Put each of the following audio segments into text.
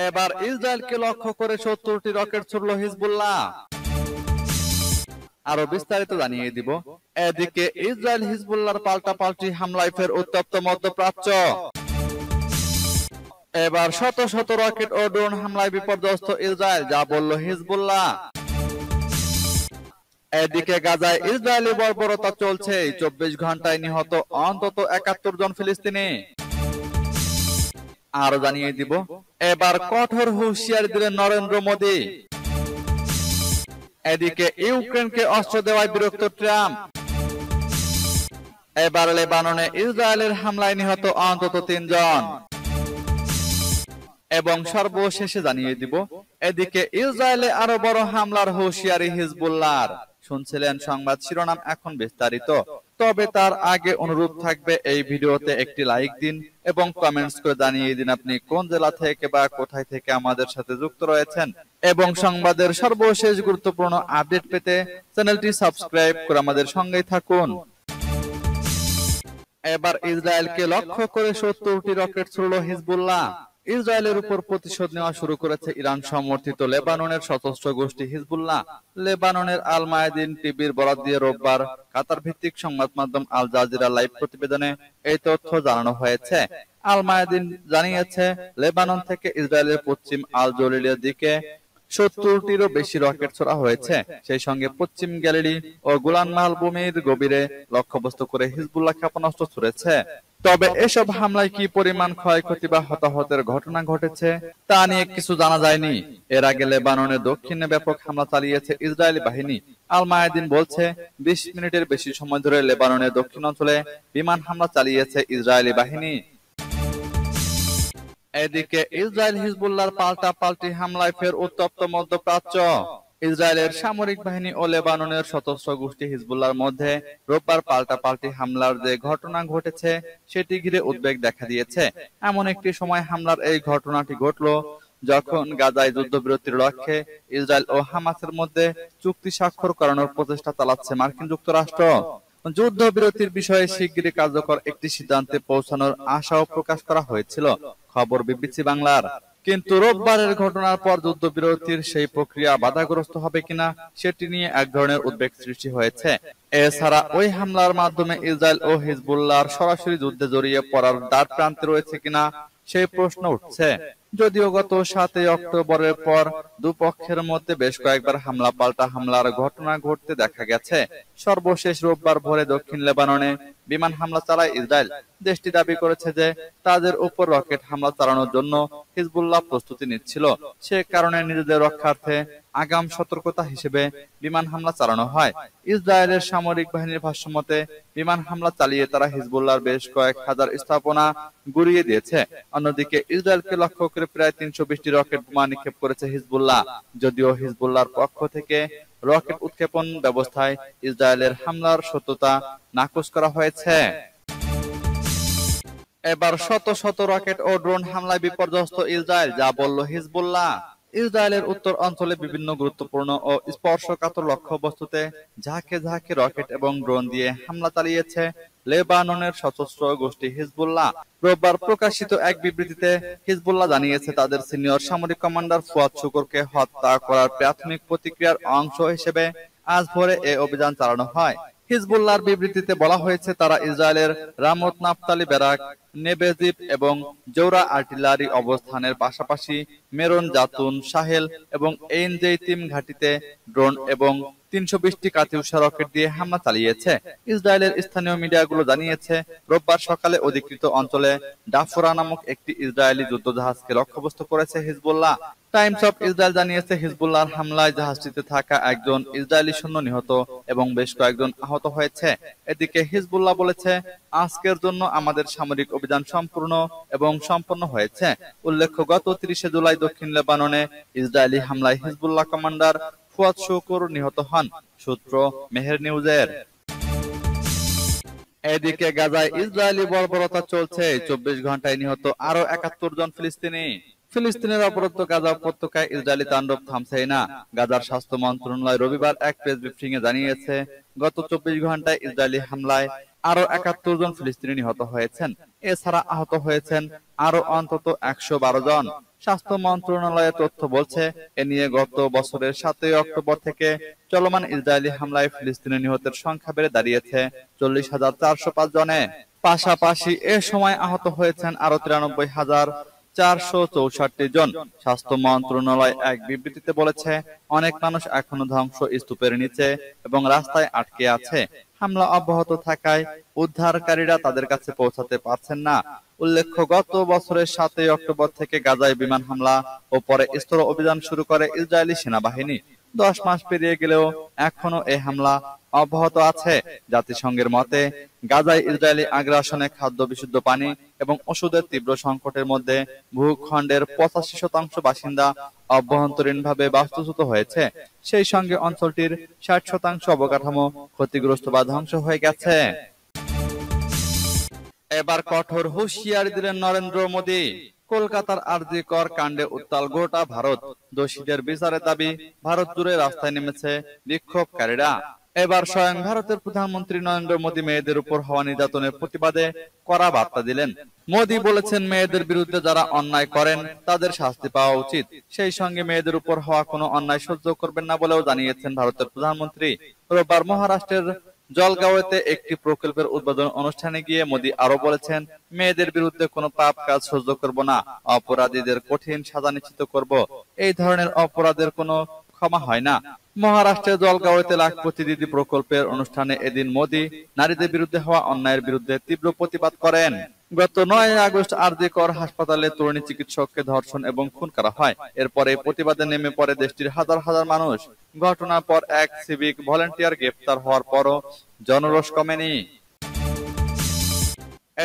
এবার ইসরায়েলকে লক্ষ্য করে 70টি রকেট ছুড়ল হিজবুল্লাহ। আরো বিস্তারিত জানিয়ে দিব। এদিকে ইসরায়েল হিজবুল্লাহর পাল্টাপাল্টি হামলায় ফের উত্তপ্ত মধ্যপ্রাচ্য। এবার শত শত রকেট ও ড্রোন হামলায় বিপর্যস্ত ইসরায়েল, যা বলল হিজবুল্লাহ। এদিকে গাজায় ইসরায়েলি বর্বরতা চলছে, 24 ঘন্টায় নিহত অন্তত 71 জন ফিলিস্তিনি। আরো জানিয়ে দিব, এবার কঠোর হুঁশিয়ারি দিলেন নরেন্দ্র মোদী। এদিকে ইউক্রেনকে অস্ত্র দেওয়ায় বিরক্ত ট্রাম্প। এবার লেবাননে ইসরায়েলের হামলায় নিহত অন্তত 3 জন। এবং সর্বশেষে জানিয়ে দিব, এদিকে ইসরায়েলে আরো বড় হামলার হুঁশিয়ারি হিজবুল্লাহর। শুনছিলেন সংবাদ শিরোনাম, এখন বিস্তারিত। তবে তার আগে অনুরোধ থাকবে, এই ভিডিওতে একটি লাইক দিন এবং কমেন্টস করে জানিয়ে দিন আপনি কোন জেলা থেকে বা কোথায় থেকে আমাদের সাথে যুক্ত রয়েছেন। এবং সংবাদের সর্বশেষ গুরুত্বপূর্ণ আপডেট পেতে চ্যানেলটি সাবস্ক্রাইব করে আমাদের সঙ্গেই থাকুন। এবার ইসরায়েলকে লক্ষ্য করে 70টি রকেট ছুড়ল হিজবুল্লাহ। ইসরায়েলের উপর প্রতিশোধ নেওয়া শুরু করেছে ইরান সমর্থিত লেবাননের সশস্ত্র গোষ্ঠী হিজবুল্লাহ। লেবাননের আল মায়াদিন টিভির বরাত দিয়ে রোববার কাতার ভিত্তিক সংবাদ মাধ্যম আল জাজিরা লাইভ প্রতিবেদনে এই তথ্য জানানো হয়েছে। আল মায়াদিন জানিয়েছে, লেবানন থেকে ইসরায়েলের পশ্চিম আল জলিলের দিকে 70টিরও বেশি রকেট ছোড়া হয়েছে। সেই সঙ্গে পশ্চিম গ্যালিলি ও গোলান মালভূমির গভীরে লক্ষ্যবস্তু করে হিজবুল্লাহ ক্ষেপণাস্ত্র ছুড়েছে। তবে এসব হামলায় কি পরিমাণ ক্ষয়ক্ষতি বা হতাহতের ঘটনা ঘটেছে তা নিয়ে কিছু জানা যায়নি। এর আগে লেবাননের দক্ষিণে ব্যাপক হামলা চালিয়েছে ইসরায়েলি বাহিনী। আল মায়াদিন বলছে, 20 মিনিটের বেশি সময় ধরে লেবাননের দক্ষিণ অঞ্চলে বিমান হামলা চালিয়েছে ইসরায়েলি বাহিনী। এদিকে ইসরায়েল হিজবুল্লাহর পাল্টাপাল্টি হামলায় ফের উত্তপ্ত মধ্যপ্রাচ্য। ইসরায়েলের সামরিক বাহিনী ও লেবাননের সশস্ত্র গোষ্ঠী হিজবুল্লাহর মধ্যে রোববার পাল্টাপাল্টি হামলার যে ঘটনা ঘটেছে সেটি ঘিরে উদ্বেগ দেখা দিয়েছে। এমন একটি সময় হামলার এই ঘটনাটি ঘটল যখন গাজায় যুদ্ধবিরতির লক্ষ্যে ইসরায়েল ও হামাসের মধ্যে চুক্তি স্বাক্ষর করানোর প্রচেষ্টা চালাচ্ছে মার্কিন যুক্তরাষ্ট্র। যুদ্ধবিরতির বিষয়ে শিগগিরই কার্যকর একটি সিদ্ধান্তে পৌঁছানোর আশাও প্রকাশ করা হয়েছিল, খবর বিবিসি বাংলার। কিন্তু রোববারের ঘটনার পর যুদ্ধবিরতির সেই প্রক্রিয়া বাধাগ্রস্ত হবে কিনা সেটি নিয়ে এক ধরনের উদ্বেগ সৃষ্টি হয়েছে। এছাড়া ওই হামলার মাধ্যমে ইসরায়েল ও হিজবুল্লাহর সরাসরি যুদ্ধে জড়িয়ে পড়ার দ্বার প্রান্তে রয়েছে কিনা সেই প্রশ্ন উঠছে। যদিও গত 7 অক্টোবরের পর দুপক্ষের মধ্যে বেশ কয়েকবার হামলা পাল্টা হামলার ঘটনা ঘটতে দেখা গেছে। সর্বশেষ রোববার ভোরে দক্ষিণ লেবাননে বিমান হামলা চালায় ইসরায়েল। দেশটি দাবি করেছে যে তাদের উপর রকেট হামলা চালানোর জন্য হিজবুল্লাহ প্রস্তুতি নিচ্ছিল। সে কারণে নিজেদের রক্ষার্থে আগাম সতর্কতা হিসেবে বিমান হামলা চালানো হয়। ইসরায়েলের সামরিক বাহিনীর ভাষ্যমতে বিমান হামলা চালিয়ে তারা হিজবুল্লাহর বেশ কয়েক হাজার স্থাপনা গুড়িয়ে দিয়েছে। অন্যদিকে ইসরায়েলকে লক্ষ্য করে প্রায় 320টি রকেট বোমা নিক্ষেপ করেছে হিজবুল্লাহ। যদিও হিজবুল্লাহর পক্ষ থেকে রকেট উৎক্ষেপণ ব্যবস্থায় ইসরায়েলের হামলার সত্যতা নাকচ করা হয়েছে। এবার শত শত রকেট ও ড্রোন হামলায় বিপর্যস্ত ইসরায়েল, যা বলল হিজবুল্লাহ। ইসরায়েলের উত্তর অঞ্চলে বিভিন্ন গুরুত্বপূর্ণ ও স্পর্শকাতর লক্ষ্যবস্তুতে ঝাঁকে ঝাঁকে রকেট এবং ড্রোন দিয়ে হামলা চালিয়েছে লেবাননের সশস্ত্র গোষ্ঠী হিজবুল্লাহ। রোববার প্রকাশিত এক বিবৃতিতে হিজবুল্লাহ জানিয়েছে, তাদের সিনিয়র সামরিক কমান্ডার ফুয়াদ শুকুরকে হত্যা করার প্রাথমিক প্রতিক্রিয়ার অংশ হিসেবে আজ ভোরে এ অভিযান চালানো হয়। হিজবুল্লাহর বিবৃতিতে বলা হয়েছে, তারা ইসরায়েলের রামত নাফতালি ব্যারাক, নেবেজিব এবং জৌরা আর্টিলারি অবস্থানের পাশাপাশি মেরন জাতুন, সাহেল এবং এইন জেইতিম ঘাঁটিতে ড্রোন এবং 320টি কাতিউশা রকেট দিয়ে হামলা চালিয়েছে। ইসরায়েলের স্থানীয় মিডিয়াগুলো জানিয়েছে, রোববার সকালে অধিকৃত অঞ্চলে ডাফোরা নামক একটি ইসরায়েলি যুদ্ধজাহাজকে লক্ষ্যবস্তু করেছে হিজবুল্লাহ। টাইমস অফ ইসরায়েল জানিয়েছে, হিজবুল্লাহর হামলায় জাহাজটিতে থাকা একজন ইসরায়েলি সৈন্য নিহত এবং বেশ কয়েকজন আহত হয়েছে। এদিকে হিজবুল্লাহ বলেছে, আজকের জন্য আমাদের সামরিক অভিযান সম্পূর্ণ এবং সম্পন্ন হয়েছে। উল্লেখ্য, গত 30 জুলাই দক্ষিণ লেবাননে ইসরায়েলি হামলায় হিজবুল্লাহ কমান্ডার ফুয়াদ শুকুর নিহত হন। সূত্র মেহের নিউজের। এদিকে গাজায় ইসরায়েলি বর্বরতা চলছে, 24 ঘন্টায় নিহত আরো 71 জন ফিলিস্তিনি। ফিলিস্তিনের অবরুদ্ধ গাজা উপত্যকায় ইসরায়েলি তাণ্ডব থামছেই না। গাজার স্বাস্থ্য মন্ত্রণালয় রবিবার এক প্রেস ব্রিফিং এ জানিয়েছে, গত 24 ঘন্টায় ইসরায়েলি হামলায় আরো 71 জন ফিলিস্তিনি নিহত হয়েছেন। এছাড়া আহত হয়েছেন আরো অন্তত 112 জন। স্বাস্থ্য মন্ত্রণালয়ের তথ্য বলছে, এ নিয়ে গত বছরের 7 অক্টোবর থেকে চলমান ইসরায়েলি হামলায় ফিলিস্তিনি নিহতের সংখ্যা বেড়ে দাঁড়িয়েছে 40,405 জনে। পাশাপাশি এ সময় আহত হয়েছেন আরো 93,464 জন। স্বাস্থ্য মন্ত্রণালয় এক বিবৃতিতে বলেছে, অনেক মানুষ এখনো ধ্বংসস্তূপের নিচে এবং রাস্তায় আটকে আছে। হামলা অব্যাহত থাকায় উদ্ধারকারীরা তাদের কাছে পৌঁছাতে পারছেন না। উল্লেখ্য, গত বছরের 7 অক্টোবর থেকে গাজায় বিমান হামলা ও পরে স্থল অভিযান শুরু করে ইসরায়েলি সেনাবাহিনী। 10 মাস পেরিয়ে গেলেও এখনো এই হামলা অব্যাহত আছে। জাতিসংঘের মতে, গাজায় ইসরায়েলি আগ্রাসনে খাদ্য, বিশুদ্ধ পানি এবং ওষুধের তীব্র সংকটের মধ্যে ভূখণ্ডের 85% বাসিন্দা অভ্যন্তরীণভাবে বাস্তুচ্যুত হয়েছে। সেই সঙ্গে অঞ্চলটির 60% অবকাঠামো ক্ষতিগ্রস্ত বা ধ্বংস হয়ে গেছে। এবার কঠোর হুঁশিয়ারি দিলেন নরেন্দ্র মোদী। কলকাতার আরজি কর কাণ্ডে উত্তাল গোটা ভারত। দোষীদের বিচারের দাবি ভারত জুড়ে রাস্তায় নেমেছে বিক্ষোভকারীরা। এবার স্বয়ং ভারতের প্রধানমন্ত্রী নরেন্দ্র মোদী মেয়েদের উপর হওয়া নির্যাতনের প্রতিবাদে কড়া বার্তা দিলেন। মোদী বলেছেন, মেয়েদের বিরুদ্ধে যারা অন্যায় করেন তাদের শাস্তি পাওয়া উচিত। সেই সঙ্গে মেয়েদের উপর হওয়া কোনো অন্যায় সহ্য করবেন না বলেও জানিয়েছেন ভারতের প্রধানমন্ত্রী। রোববার মহারাষ্ট্রের জলগাঁওতে একটি প্রকল্পের উদ্বোধন অনুষ্ঠানে গিয়ে মোদী আরো বলেছেন, মেয়েদের বিরুদ্ধে কোনো পাপ কাজ সহ্য করব না, অপরাধীদের কঠিন সাজা নিশ্চিত করব। এই ধরনের অপরাধের কোনো ক্ষমা হয় না। মহারাষ্ট্রের জলগাঁওতে লাখপতি দিদি প্রকল্পের অনুষ্ঠানে এদিন মোদী নারীদের বিরুদ্ধে হওয়া অন্যায়ের বিরুদ্ধে তীব্র প্রতিবাদ করেন। গত 9 আগস্ট আরজি কর হাসপাতালে তরুণী চিকিৎসককে ধর্ষণ এবং খুন করা হয়। এরপরে প্রতিবাদে নেমে পড়ে দেশটির হাজার হাজার মানুষ। ঘটনার পর এক সিভিক ভলেন্টিয়ার গ্রেফতার হওয়ার পরও জনরোষ কমেনি।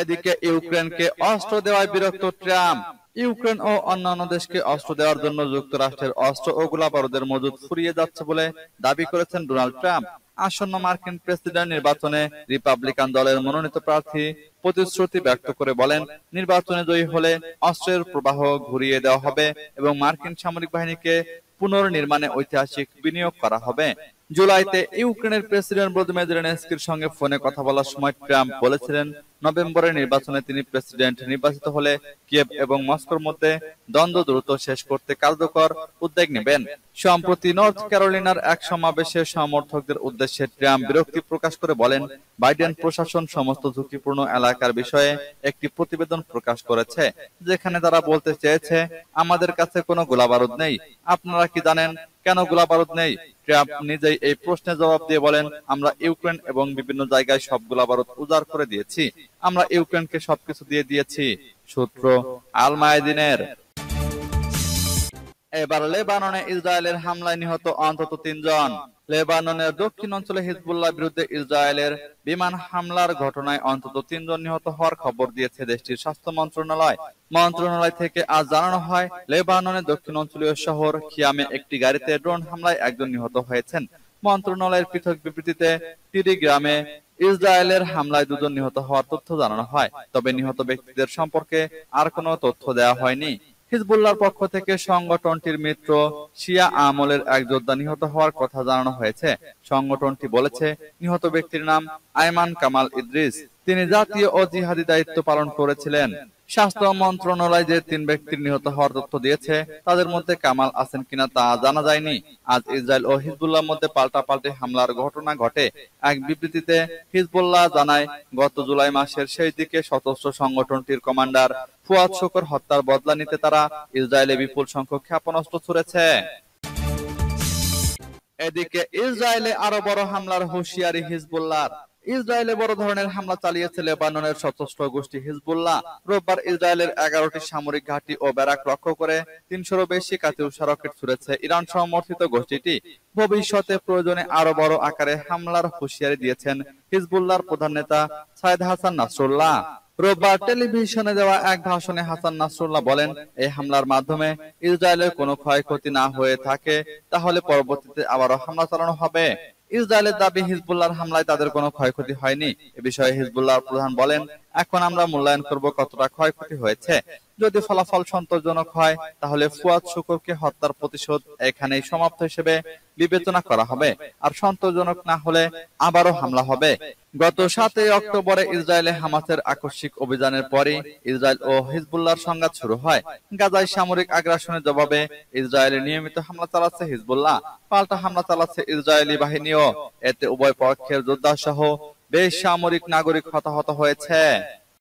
এদিকে ইউক্রেনকে অস্ত্র দেওয়ায় বিরক্ত ট্রাম্প। ইউক্রেন ও অন্যান্য দেশকে অস্ত্র দেওয়ার জন্য যুক্তরাষ্ট্রের অস্ত্র ও গোলাবারুদের মজুদ ফুরিয়ে যাচ্ছে বলে দাবি করেছেন ডোনাল্ড ট্রাম্প। আসন্ন মার্কিন প্রেসিডেন্ট নির্বাচনে রিপাবলিকান দলের মনোনীত প্রার্থী প্রতিশ্রুতি ব্যক্ত করে বলেন, নির্বাচনে জয়ী হলে অস্ত্রের প্রবাহ ঘুরিয়ে দেওয়া হবে এবং মার্কিন সামরিক বাহিনীকে পুনর্নির্মাণে ঐতিহাসিক বিনিয়োগ করা হবে। জুলাইতে ইউক্রেনের প্রেসিডেন্ট ভলোদিমির জেলেনস্কির সঙ্গে ফোনে কথা বলার সময় ট্রাম্প বলেছিলেন, নভেম্বরের নির্বাচনে তিনি প্রেসিডেন্ট নির্বাচিত হলে কিয়েভ এবং মস্কোর মধ্যে দ্বন্দ্ব দ্রুত শেষ করতে কার্যকর উদ্যোগ নেবেন। সম্প্রতি নর্থ ক্যারোলিনার এক সমাবেশে সমর্থকদের উদ্দেশ্যে ট্রাম্প বিরক্তি প্রকাশ করে বলেন, বাইডেন প্রশাসন সমস্ত ঝুঁকিপূর্ণ এলাকার বিষয়ে একটি প্রতিবেদন প্রকাশ করেছে, যেখানে তারা বলতে চেয়েছে, আমাদের কাছে কোনো গোলাবারুদ নেই। আপনারা কি জানেন কেন গোলাবারুদ নেই? ট্রাম্প নিজেই এই প্রশ্নের জবাব দিয়ে বলেন, আমরা ইউক্রেন এবং বিভিন্ন জায়গায় সব গোলাবারুদ উজাড় করে দিয়েছি। আমরা ইউক্রেনকে সবকিছু দিয়ে দিয়েছি। সূত্র আল মায়াদিনের। এবার লেবাননে ইসরায়েলের হামলায় নিহত অন্তত 3 জন। লেবাননের দক্ষিণ অঞ্চলে হিজবুল্লাহ বিরুদ্ধে ইসরায়েলের বিমান হামলার ঘটনায় অন্তত 3 জন নিহত হওয়ার খবর দিয়েছে দেশটির স্বাস্থ্য মন্ত্রণালয়। মন্ত্রণালয় থেকে আজ জানানো হয়, লেবাননের দক্ষিণ অঞ্চলীয় শহর খিয়ামে একটি গাড়িতে ড্রোন হামলায় 1 জন নিহত হয়েছেন। মন্ত্রণালয়ের পৃথক বিবৃতিতে টিরিগ্রামে ইসরায়েলের হামলায় 2 জন নিহত হওয়ার তথ্য জানানো হয়, তবে নিহত ব্যক্তিদের সম্পর্কে আর কোনো তথ্য দেওয়া হয়নি। হিজবুল্লাহর পক্ষ থেকে সংগঠনটির মিত্র শিয়া আমলের এক যোদ্ধা নিহত হওয়ার কথা জানানো হয়েছে। সংগঠনটি বলেছে, নিহত ব্যক্তির নাম আয়মান কামাল ইদ্রিস। তিনি জাতীয় ও জিহাদি দায়িত্ব পালন করেছিলেন। স্বাস্থ্য মন্ত্রণালয় যে 3 ব্যক্তির নিহত হওয়ার তথ্য দিয়েছে, তাদের মধ্যে কামাল আছেন কিনা তা জানা যায়নি। আজ ইসরায়েল ও হিজবুল্লাহর মধ্যে পাল্টাপাল্টি হামলার ঘটনা ঘটে। এক বিবৃতিতে হিজবুল্লাহ জানায়, গত জুলাই মাসের শেষ দিকে সশস্ত্র সংগঠনটির কমান্ডার ফুয়াদ শুকর হত্যার বদলা নিতে তারা ইসরায়েলে বিপুল সংখ্যক ক্ষেপণাস্ত্র ছুড়েছে। এদিকে ইসরায়েলে আরো বড় হামলার হুঁশিয়ারি হিজবুল্লাহর। ইসরায়েলে বড় ধরনের হামলা চালিয়েছে লেবাননের সশস্ত্র গোষ্ঠী হিজবুল্লাহ। রোববার ইসরায়েলের 11টি সামরিক ঘাঁটি ও ব্যারাক লক্ষ্য করে 300-ও বেশি কাতিউষা রকেট ছুড়েছে ইরান সমর্থিত গোষ্ঠীটি। ভবিষ্যতে প্রয়োজনে আরো বড় আকারে হামলার হুঁশিয়ারি দিয়েছেন হিজবুল্লাহর প্রধান নেতা সাইদ হাসান নাসরুল্লাহ। রোববার টেলিভিশনে দেওয়া এক ভাষণে হাসান নাসরুল্লাহ বলেন, এই হামলার মাধ্যমে ইসরায়েলের কোনো ক্ষয়ক্ষতি না হয়ে থাকে তাহলে পরবর্তীতে আবারও হামলা চালানো হবে। ইসরায়েলের দাবি, হিজবুল্লাহর হামলায় তাদের কোনো ক্ষয়ক্ষতি হয়নি। এ বিষয়ে হিজবুল্লাহর প্রধান বলেন, এখন আমরা মূল্যায়ন করব কতটা ক্ষয়ক্ষতি হয়েছে। যদি ফলাফল সন্তোষজনক হয় তাহলে ফুয়াদ শুকুরকে হত্যার প্রতিশোধ এখানেই সমাপ্ত হিসেবে বিবেচনা করা হবে, আর সন্তোষজনক না হলে আবারও হামলা হবে। গত 7 অক্টোবরে ইসরায়েলে হামাসের আকস্মিক অভিযানের পরই ইসরায়েল ও হিজবুল্লাহর সংঘাত শুরু হয়। গাজায় সামরিক আগ্রাসনের জবাবে ইসরায়েলে নিয়মিত হামলা চালাচ্ছে হিজবুল্লাহ, পাল্টা হামলা চালাচ্ছে ইসরায়েলি বাহিনীও। এতে উভয় পক্ষের যোদ্ধা সহ বেশ সামরিক নাগরিক হতাহত হয়েছে।